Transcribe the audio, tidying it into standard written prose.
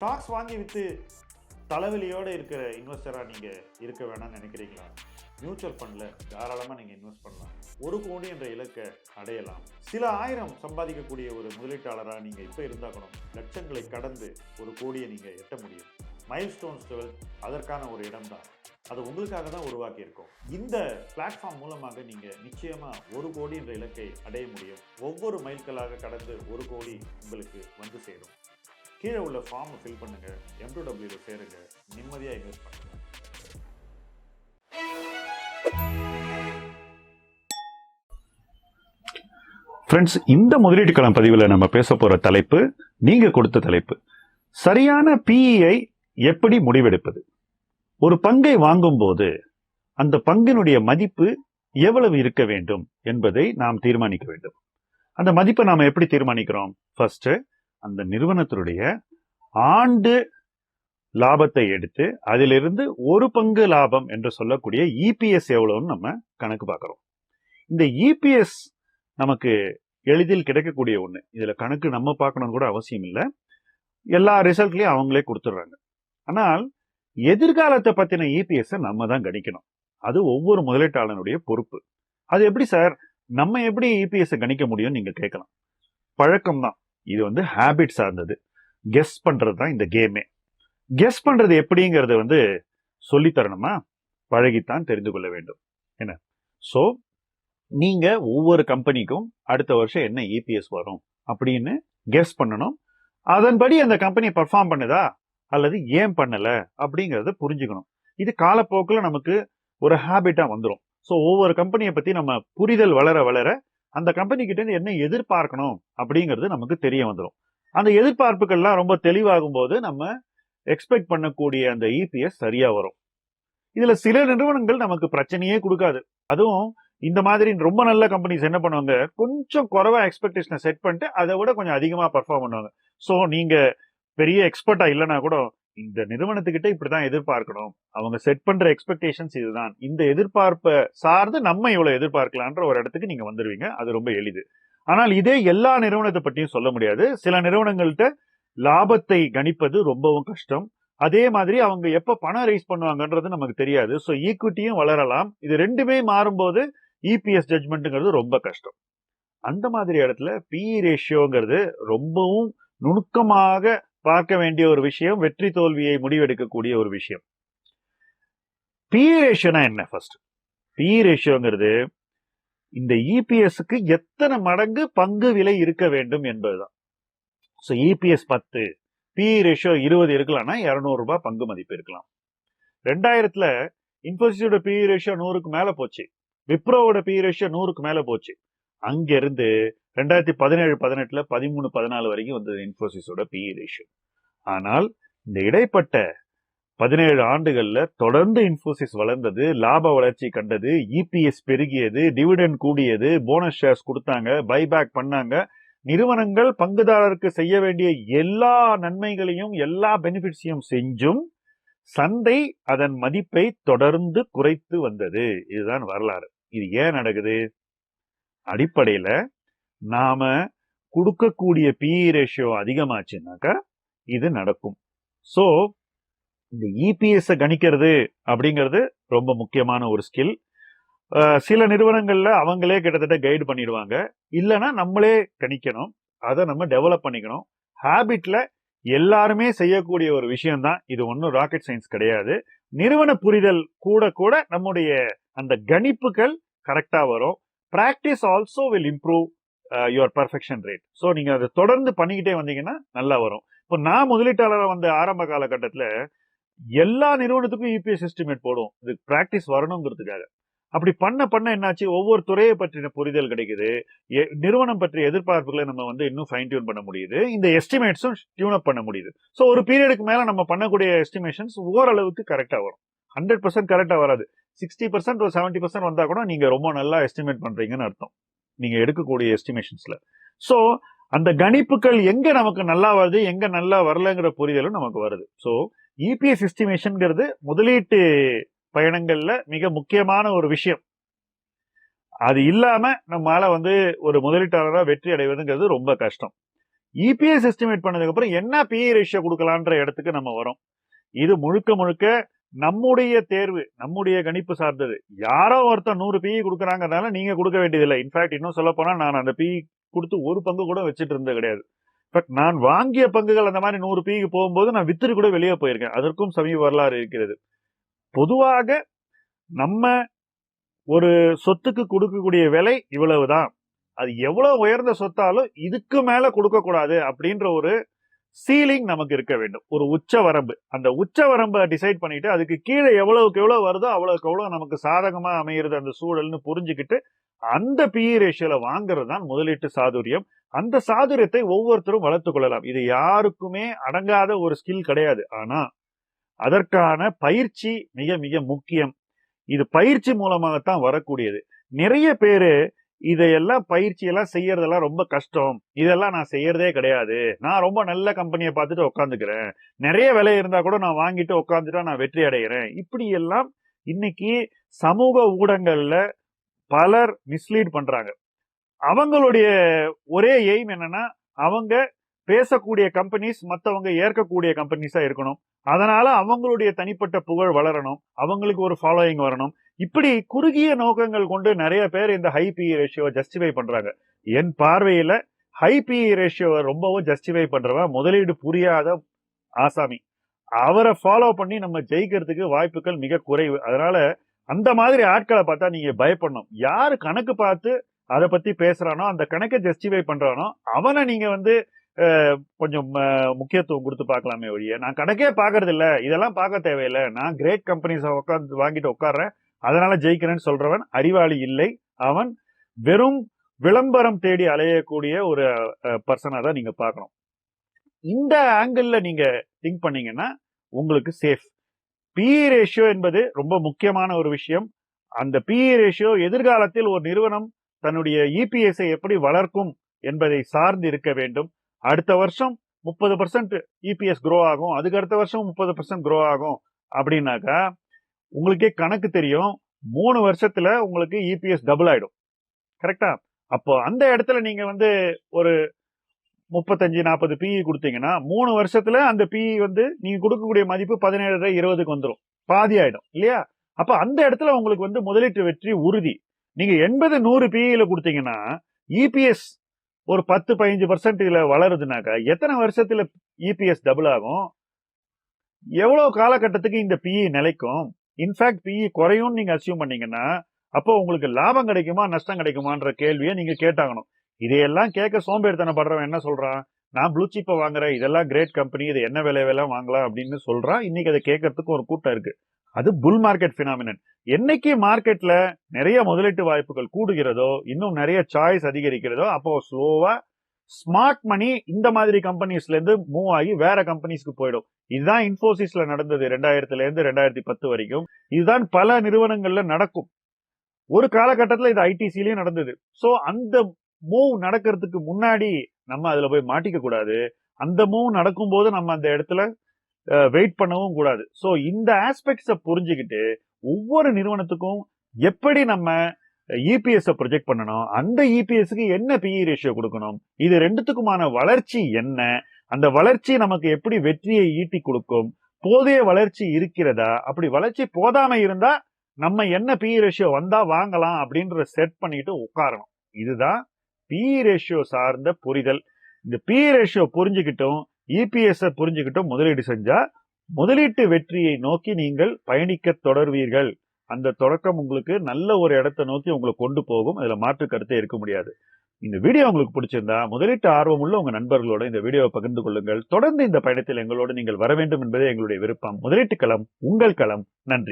Stocks வாங்கி விற்று தலைவலியோடு இருக்கிற இன்வெஸ்டராக நீங்கள் இருக்க வேணாம்னு நினைக்கிறீங்களா? மியூச்சுவல் ஃபண்டில் தாராளமாக நீங்கள் இன்வெஸ்ட் பண்ணலாம். 1 கோடி என்ற இலக்கை அடையலாம். சில ஆயிரம் சம்பாதிக்கக்கூடிய ஒரு முதலீட்டாளராக நீங்கள் இப்போ இருந்தாக்கணும் லட்சங்களை கடந்து 1 கோடியை நீங்கள் எட்ட முடியும். மைல்ஸ்டோன்ஸ் 12 அதற்கான ஒரு இடம் தான். அது உங்களுக்காக தான் உருவாக்கியிருக்கோம். இந்த பிளாட்ஃபார்ம் மூலமாக நீங்கள் நிச்சயமாக 1 கோடி என்ற இலக்கை அடைய முடியும். ஒவ்வொரு மைல்களாக கடந்து 1 கோடி உங்களுக்கு வந்து சேரும். கீழே உள்ள ஃபார்மை ஃபில் பண்ணுங்க, M2W சேருங்க, நிம்மதியாக இன்வெஸ்ட் பண்ணுங்க. ஃப்ரெண்ட்ஸ், இந்த முதலீட்டு களம் பதிவில் நம்ம பேச போகிற தலைப்பு, நீங்கள் கொடுத்த தலைப்பு, சரியான PEஐ எப்படி முடிவெடுப்பது. ஒரு பங்கை வாங்கும்போது அந்த பங்கினுடைய மதிப்பு எவ்வளவு இருக்க வேண்டும் என்பதை நாம் தீர்மானிக்க வேண்டும். அந்த மதிப்பை நாம் எப்படி தீர்மானிக்கிறோம்? ஃபர்ஸ்ட், அந்த நிறுவனத்தினுடைய ஆண்டு லாபத்தை எடுத்து அதிலிருந்து 1 பங்கு லாபம் என்று சொல்லக்கூடிய EPS எவ்வளவுன்னு நம்ம கணக்கு பார்க்கிறோம். இந்த EPS நமக்கு எளிதில் கிடைக்கக்கூடிய ஒண்ணு. இதுல கணக்கு நம்ம பார்க்கணும்னு கூட அவசியம் இல்லை. எல்லா ரிசல்ட்லயும் அவங்களே கொடுத்துடுறாங்க. ஆனால் எதிர்காலத்தை பத்தின EPS நம்ம தான் கணிக்கணும். அது ஒவ்வொரு முதலீட்டாளனுடைய பொறுப்பு. அது எப்படி சார், நம்ம எப்படி EPS கணிக்க முடியும் நீங்க கேட்கலாம். பழக்கம் தான். இது ஹேபிட் சார்ந்தது. கெஸ் பண்றது தான் இந்த கேமே. கெஸ் பண்றது எப்படிங்கிறத சொல்லித்தரணுமா? பழகித்தான் தெரிந்து கொள்ள வேண்டும். என்ன? சோ நீங்க ஒவ்வொரு கம்பெனிக்கும் அடுத்த வருஷம் என்ன EPS வரும் அப்படின்னு கெஸ் பண்ணணும். அதன்படி அந்த கம்பெனி பர்ஃபார்ம் பண்ணுதா அல்லது ஏன் பண்ணல அப்படிங்கறத புரிஞ்சுக்கணும். இது காலப்போக்கில் நமக்கு ஒரு ஹேபிட்டா வந்துடும். ஸோ ஒவ்வொரு கம்பெனியை பத்தி நம்ம புரிதல் வளர வளர அந்த கம்பெனி கிட்ட இருந்து என்ன எதிர்பார்க்கணும் அப்படிங்கிறது நமக்கு தெரிய வந்துடும். அந்த எதிர்பார்ப்புகள்லாம் ரொம்ப தெளிவாகும் போது நம்ம எக்ஸ்பெக்ட் பண்ணக்கூடிய அந்த EPS சரியா வரும். இதுல சில நிறுவனங்கள் நமக்கு பிரச்சனையே கொடுக்காது. அதுவும் இந்த மாதிரி ரொம்ப நல்ல கம்பெனிஸ் என்ன பண்ணுவாங்க, கொஞ்சம் குறைவா எக்ஸ்பெக்டேஷனை செட் பண்ணிட்டு அதை விட கொஞ்சம் அதிகமா பர்ஃபார்ம் பண்ணுவாங்க. ஸோ நீங்க பெரிய எக்ஸ்பர்ட்டா இல்லைன்னா கூட இந்த நிறுவனத்துக்கிட்ட இப்படிதான் எதிர்பார்க்கணும், அவங்க செட் பண்ற எக்ஸ்பெக்டேஷன்ஸ் இதுதான், இந்த எதிர்பார்ப்பை சார்ந்து நம்ம இவ்வளவு எதிர்பார்க்கலான்ற ஒரு இடத்துக்கு நீங்க வந்துருவீங்க. அது ரொம்ப எளிது. ஆனால் இதே எல்லா நிறுவனத்தை பற்றியும் சொல்ல முடியாது. சில நிறுவனங்கள்ட்ட லாபத்தை கணிப்பது ரொம்பவும் கஷ்டம். அதே மாதிரி அவங்க எப்ப பணம் ரைஸ் பண்ணுவாங்கன்றது நமக்கு தெரியாது. ஸோ ஈக்விட்டியும் வளரலாம். இது ரெண்டுமே மாறும்போது EPS ஜட்ஜ்மெண்ட்ங்கிறது ரொம்ப கஷ்டம். அந்த மாதிரி இடத்துல PE ரேஷியோங்கிறது ரொம்பவும் நுணுக்கமாக பார்க்க வேண்டிய ஒரு விஷயம், வெற்றி தோல்வியை முடிவெடுக்கக்கூடிய ஒரு விஷயம். PE ரேஷியோனா என்ன? ஃபர்ஸ்ட், PE ரேஷியோங்கிறது இந்த EPSக்கு எத்தனை மடங்கு பங்கு விலை இருக்க வேண்டும் என்பதுதான். ஸோ EPS 10, PE ரேஷியோ 20 இருக்கலாம்னா 200 ரூபாய் பங்கு மதிப்பு இருக்கலாம். 2000ல இன்ஃபோசிஸோட PE ரேஷியோ 100க்கு மேல போச்சு. விப்ரோவோட PE ரேஷியோ 100க்கு மேல போச்சு. அங்கிருந்து 2017-18ல 13-14 வரைக்கும் வந்தது இன்ஃபோசிஸோட PE ரேஷியோ. ஆனால் இந்த இடைப்பட்ட 17 ஆண்டுகள்ல தொடர்ந்து இன்ஃபோசிஸ் வளர்ந்தது, லாப வளர்ச்சி கண்டது, EPS பெருகியது, டிவிடெண்ட் கூடியது, போனஸ் ஷேர்ஸ் கொடுத்தாங்க, பைபேக் பண்ணாங்க. நிறுவனங்கள் பங்குதாரருக்கு செய்ய வேண்டிய எல்லா நன்மைகளையும் எல்லா பெனிஃபிட்ஸையும் செஞ்சும் சந்தை அதன் மதிப்பை தொடர்ந்து குறைத்து வந்தது. இதுதான் வரலாறு. இது ஏன் நடக்குது? அடிப்படையில நாம கொடுக்கக்கூடிய PE ரேஷியோ அதிகமாச்சுன்னாக்கா இது நடக்கும். சோ இந்த EPS கணிக்கிறது அப்படிங்கிறது ரொம்ப முக்கியமான ஒரு ஸ்கில். சில நிறுவனங்கள்ல அவங்களே கிட்டத்தட்ட கைடு பண்ணிடுவாங்க. இல்லைன்னா நம்மளே கணிக்கணும். அதை நம்ம டெவலப் பண்ணிக்கணும். ஹேபிட்ல எல்லாருமே செய்யக்கூடிய ஒரு விஷயம் தான் இது. ஒன்றும் ராக்கெட் சயின்ஸ் கிடையாது. நிறுவன புரிதல் கூட கூட நம்முடைய அந்த கணிப்புகள் கரெக்டா வரும். Practice also will improve your perfection rate. So நீங்க அதை தொடர்ந்து பண்ணிக்கிட்டே வந்தீங்கன்னா நல்லா வரும். இப்போ நான் முதலீட்டாளர் ஆரம்ப காலகட்டத்தில் எல்லா நிறுவனத்துக்கும் EPS எஸ்டிமேட் போடுவோம். இது பிராக்டிஸ் வரணுங்கிறதுக்காக. அப்படி பண்ண என்னாச்சு, ஒவ்வொரு துறையை பற்றின புரிதல் கிடைக்குது. நிறுவனம் பற்றிய எதிர்பார்ப்புகளை நம்ம இன்னும் ஃபைன் டியூன் பண்ண முடியுது. இந்த எஸ்டிமேட்ஸும் டியூன் அப் பண்ண முடியுது. ஸோ ஒரு பீரியடுக்கு மேல நம்ம பண்ணக்கூடிய எஸ்டிமேஷன்ஸ் ஓரளவுக்கு கரெக்டா வரும். 100% கரெக்டா வராது. 60% ஒரு 70% வந்தா கூட நீங்க ரொம்ப நல்லா எஸ்டிமேட் பண்றீங்கன்னு அர்த்தம், நீங்க எடுக்கக்கூடிய எஸ்டிமேஷன்ஸ்ல. ஸோ அந்த கணிப்புகள் எங்க நமக்கு நல்லா வருது, எங்க நல்லா வரலங்கிற புரிதலும் நமக்கு வருது. ஸோ EPS எஸ்டிமேஷன்ங்கிறது முதலீட்டு பயணங்கள்ல மிக முக்கியமான ஒரு விஷயம். அது இல்லாம நம்மளால ஒரு முதலீட்டாளராக வெற்றி அடைவதுங்கிறது ரொம்ப கஷ்டம். இபிஎஸ் எஸ்டிமேட் பண்ணதுக்கு அப்புறம் என்ன பிஇ ரேஷியோ கொடுக்கலான்ற இடத்துக்கு நம்ம வரோம். இது முழுக்க முழுக்க நம்முடைய தேர்வு, நம்முடைய கணிப்பு சார்ந்தது. யாரோ ஒருத்தர் 100 பிஇ கொடுக்குறாங்கனால நீங்க கொடுக்க வேண்டியதில்லை. இன்ஃபேக்ட் இன்னும் சொல்ல போனா நான் அந்த பிஇ கொடுத்து ஒரு பங்கு கூட வச்சுட்டு இருந்தது கிடையாது. பட் நான் வாங்கிய பங்குகள் அந்த மாதிரி 100 பிஇக்கு போகும்போது நான் வித்துட்டு கூட வெளியே போயிருக்கேன். அதற்கும் சமீப வரலாறு இருக்கிறது. பொதுவாக நம்ம ஒரு சொத்துக்கு கொடுக்கக்கூடிய விலை இவ்வளவுதான், அது எவ்வளவு உயர்ந்த சொத்தாலும் இதுக்கு மேல கொடுக்க கூடாது அப்படின்ற ஒரு சீலிங் நமக்கு இருக்க வேண்டும். ஒரு உச்ச வரம்பு. அந்த உச்ச வரம்பை டிசைட் பண்ணிட்டு அதுக்கு கீழே எவ்வளவுக்கு எவ்வளவு வருதோ அவ்வளவுக்கு எவ்வளவு நமக்கு சாதகமா அமைகிறது அந்த சூழல்னு புரிஞ்சுக்கிட்டு அந்த பிஇ ரேஷியோல வாங்குறது தான் முதலீட்டு சாதுரியம். அந்த சாதுரியத்தை ஒவ்வொருத்தரும் வளர்த்துக் கொள்ளலாம். இது யாருக்குமே அடங்காத ஒரு ஸ்கில் கிடையாது. ஆனா அதற்கான பயிற்சி மிக மிக முக்கியம். இது பயிற்சி மூலமாகத்தான் வரக்கூடியது. நிறைய பேரு இதையெல்லாம் பயிற்சி எல்லாம் செய்யறதெல்லாம் ரொம்ப கஷ்டம், இதெல்லாம் நான் செய்யறதே கிடையாது, நான் ரொம்ப நல்ல கம்பெனியை பார்த்துட்டு உட்காந்துக்கிறேன், நிறைய விலை இருந்தா கூட நான் வாங்கிட்டு உட்காந்துட்டா நான் வெற்றி அடைகிறேன், இப்படி எல்லாம் இன்னைக்கு சமூக ஊடகங்கள்ல பலர் மிஸ்லீட் பண்றாங்க. அவங்களுடைய ஒரே எய்ம் என்னன்னா அவங்க பேசக்கூடிய கம்பெனிஸ் மற்றவங்க ஏற்கக்கூடிய கம்பெனிஸா இருக்கணும். அதனால அவங்களுடைய தனிப்பட்ட புகழ் வளரணும், அவங்களுக்கு ஒரு ஃபாலோயிங் வரணும். இப்படி குறுகிய நோக்கங்கள் கொண்டு நிறைய பேர் இந்த ஹை பிஇ ரேஷியோவை ஜஸ்டிஃபை பண்றாங்க. என் பார்வையில ஹை பிஇ ரேஷியோவை ரொம்பவும் ஜஸ்டிஃபை பண்றவன் முதலீடு புரியாத ஆசாமி. அவரை ஃபாலோ பண்ணி நம்ம ஜெயிக்கிறதுக்கு வாய்ப்புகள் மிக குறைவு. அதனால அந்த மாதிரி ஆட்களை பார்த்தா நீங்க பயப்படணும். யாரு கணக்கு பார்த்து அதை பத்தி பேசுறானோ, அந்த கணக்கை ஜஸ்டிஃபை பண்றானோ அவனை நீங்க கொஞ்சம் முக்கியத்துவம் கொடுத்து பார்க்கலாமே ஒழிய, நான் கணக்கே பாக்குறது இல்ல, இதெல்லாம் பார்க்க தேவையில்லை, நான் கிரேட் கம்பெனிஸ் உட்காந்து வாங்கிட்டு உட்கார்றேன் அதனால ஜெயிக்கிறேன்னு சொல்றவன் அறிவாளி இல்லை. அவன் வெறும் விளம்பரம் தேடி அலையக்கூடிய ஒரு பர்சனா தான் நீங்க பார்க்கணும். இந்த ஆங்கிள் நீங்க திங்க் பண்ணீங்கன்னா உங்களுக்கு சேஃப். பிஇ ரேஷியோ என்பது ரொம்ப முக்கியமான ஒரு விஷயம். அந்த பிஇ ரேஷியோ எதிர்காலத்தில் ஒரு நிறுவனம் தன்னுடைய இபிஎஸ் எப்படி வளர்க்கும் என்பதை சார்ந்து இருக்க வேண்டும். அடுத்த வருஷம் 30% இபிஎஸ் க்ரோ ஆகும், அதுக்கு அடுத்த வருஷம் 30% க்ரோ ஆகும் அப்படின்னாக்கா உங்களுக்கே கணக்கு தெரியும். 3 வருஷத்துல உங்களுக்கு இபிஎஸ் டபுள் ஆயிடும். கரெக்டா? அப்போ அந்த இடத்துல நீங்க ஒரு 35-40 பிஇ கொடுத்தீங்கன்னா 3 வருஷத்துல அந்த பிஇ நீங்க கொடுக்கக்கூடிய மதிப்பு 17.20க்கு வந்துடும், பாதி ஆயிடும் இல்லையா? அப்ப அந்த இடத்துல உங்களுக்கு முதலீட்டு வெற்றி உறுதி. நீங்க 80-100 பிஇல கொடுத்தீங்கன்னா இபிஎஸ் ஒரு 10-15% வளருதுனாக்கா எத்தனை வருஷத்துல இபிஎஸ் டபுள் ஆகும்? எவ்வளவு காலகட்டத்துக்கு இந்த பிஇ நிலைக்கும்? இன்ஃபேக்ட் பிஇ குறையும் நீங்க அசியூம் பண்ணீங்கன்னா அப்போ உங்களுக்கு லாபம் கிடைக்குமா நஷ்டம் கிடைக்குமான்ற கேள்வியை நீங்க கேட்டாகணும். இதையெல்லாம் கேட்க சோம்பேறித்தனப்படுறவன் என்ன சொல்றான்? நான் ப்ளூ சிப்பை வாங்குறேன், இதெல்லாம் கிரேட் கம்பெனி, இது என்ன விலையெல்லாம் வாங்கலாம் அப்படின்னு சொல்றான். இன்னைக்கு அதை கேட்கறதுக்கு ஒரு கூட்டம் இருக்கு. அது புல் மார்க்கெட் பினாமினன். என்னைக்கு மார்க்கெட்ல நிறைய முதலீட்டு வாய்ப்புகள் கூடுகிறதோ, இன்னும் நிறைய சாய்ஸ் அதிகரிக்கிறதோ, அப்போ ஸ்லோவா ஸ்மார்ட் மணி இந்த மாதிரி கம்பெனிஸ்ல இருந்து மூவ் ஆகி வேற கம்பெனிஸ்க்கு போயிடும். இதுதான் இன்ஃபோசிஸ்ல நடந்தது 2000 இருந்து 2010 வரைக்கும். இதுதான் பல நிறுவனங்கள்ல நடக்கும். ஒரு காலகட்டத்தில் இது ஐடிசிலயும் நடந்தது. சோ அந்த மூவ் நடக்கிறதுக்கு முன்னாடி நம்ம அதுல போய் மாட்டிக்க கூடாது. அந்த மூவ் நடக்கும் போது நம்ம அந்த இடத்துல வெயிட் பண்ணவும் கூடாது. சோ இந்த ஆஸ்பெக்ட்ஸ புரிஞ்சுக்கிட்டு ஒவ்வொரு நிறுவனத்துக்கும் எப்படி நம்ம இபிஎஸ் ப்ரொஜெக்ட் பண்ணணும், அந்த இபிஎஸ்க்கு என்ன பிஇ ரேஷியோ கொடுக்கணும், இது ரெண்டுத்துக்குமான வளர்ச்சி என்ன, அந்த வளர்ச்சி நமக்கு எப்படி வெற்றியை ஈட்டி கொடுக்கும், போதிய வளர்ச்சி இருக்கிறதா, அப்படி வளர்ச்சி போதாம இருந்தா நம்ம என்ன பிஇ ரேஷியோ வந்தா வாங்கலாம் அப்படின்ற செட் பண்ணிட்டு உட்காரணும். இதுதான் பிஇ ரேஷியோ சார்ந்த புரிதல். இந்த பிஇ ரேஷியோ புரிஞ்சுக்கிட்டும் இபிஎஸ் புரிஞ்சுக்கிட்டும் முதலீடு செஞ்சா முதலீட்டு வெற்றியை நோக்கி நீங்கள் பயணிக்க தொடர்வீர்கள். அந்த தொடக்கம் உங்களுக்கு நல்ல ஒரு இடத்தை நோக்கி உங்களை கொண்டு போகும். அதுல மாற்று கருத்தே இருக்க முடியாது. இந்த வீடியோ உங்களுக்கு பிடிச்சிருந்தா முதலீட்டு ஆர்வம் உள்ள உங்க நண்பர்களோட இந்த வீடியோவை பகிர்ந்து கொள்ளுங்கள். தொடர்ந்து இந்த பயணத்தில் எங்களோடு நீங்கள் வர வேண்டும் என்பதே எங்களுடைய விருப்பம். முதலீட்டு களம் உங்கள் களம். நன்றி.